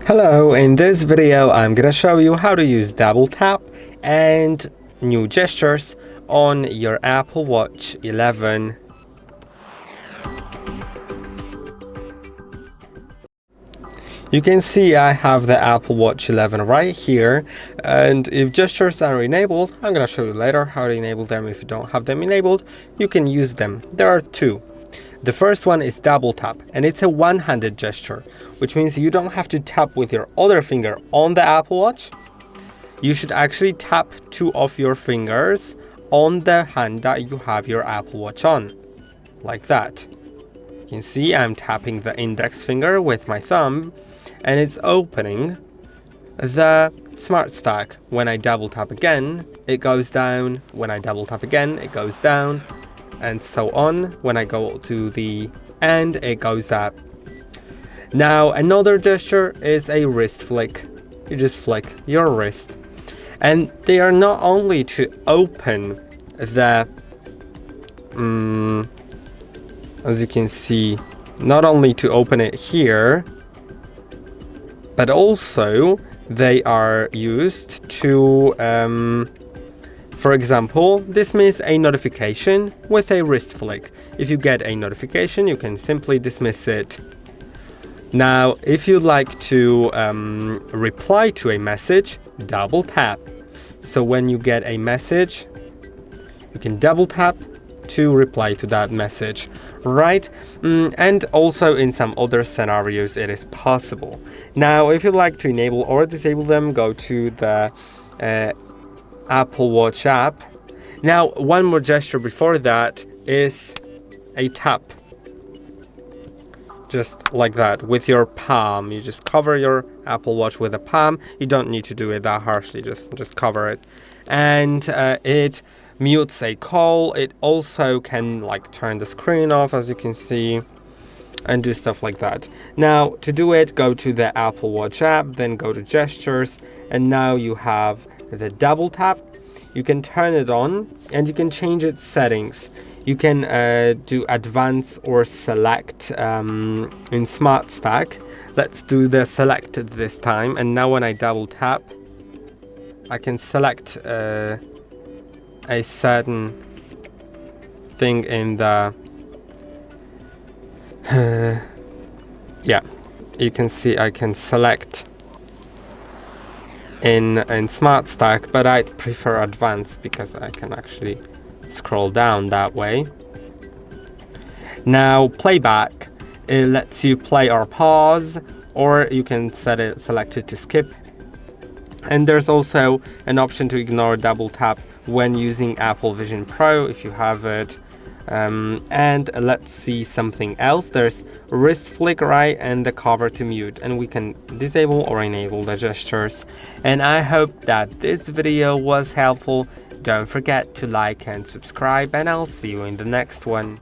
Hello, in this video I'm gonna show you how to use double tap and new gestures on your Apple Watch 11. You can see I have the Apple Watch 11 right here, and if gestures are enabled, I'm gonna show you later how to enable them. If you don't have them enabled, you can use them. There are two. The first one is double tap, and it's a one-handed gesture, which means you don't have to tap with your other finger on the Apple Watch. You should actually tap two of your fingers on the hand that you have your Apple Watch on, like that. You can see I'm tapping the index finger with my thumb, and it's opening the Smart Stack. When I double tap again, it goes down. When I double tap again, it goes down, and so on. When I go to the end, it goes up. Now another gesture is a wrist flick. You just flick your wrist, and they are not only to open the as you can see, not only to open it here, but also they are used to for example, dismiss a notification with a wrist flick. If you get a notification, you can simply dismiss it. Now, if you'd like to reply to a message, double tap. So when you get a message, you can double tap to reply to that message, right? And also in some other scenarios, it is possible. Now, if you'd like to enable or disable them, go to the Apple Watch app. Now, one more gesture before that is a tap, just like that with your palm. You just cover your Apple Watch with a palm. You don't need to do it that harshly, just cover it, and it mutes a call. It also can like turn the screen off, as you can see, and do stuff like that. Now, to do it, go to the Apple Watch app, then go to gestures, and now you have the double tap. You can turn it on, and you can change its settings. You can do advance or select in Smart Stack. Let's do the select this time, and now when I double tap, I can select a certain thing in the yeah, you can see I can select in Smart Stack, but I'd prefer advanced because I can actually scroll down that way. Now playback, it lets you play or pause, or you can select it to skip. And there's also an option to ignore double tap when using Apple Vision Pro if you have it. And let's see something else. There's wrist flick, right, and the cover to mute, and we can disable or enable the gestures. And I hope that this video was helpful. Don't forget to like and subscribe, and I'll see you in the next one.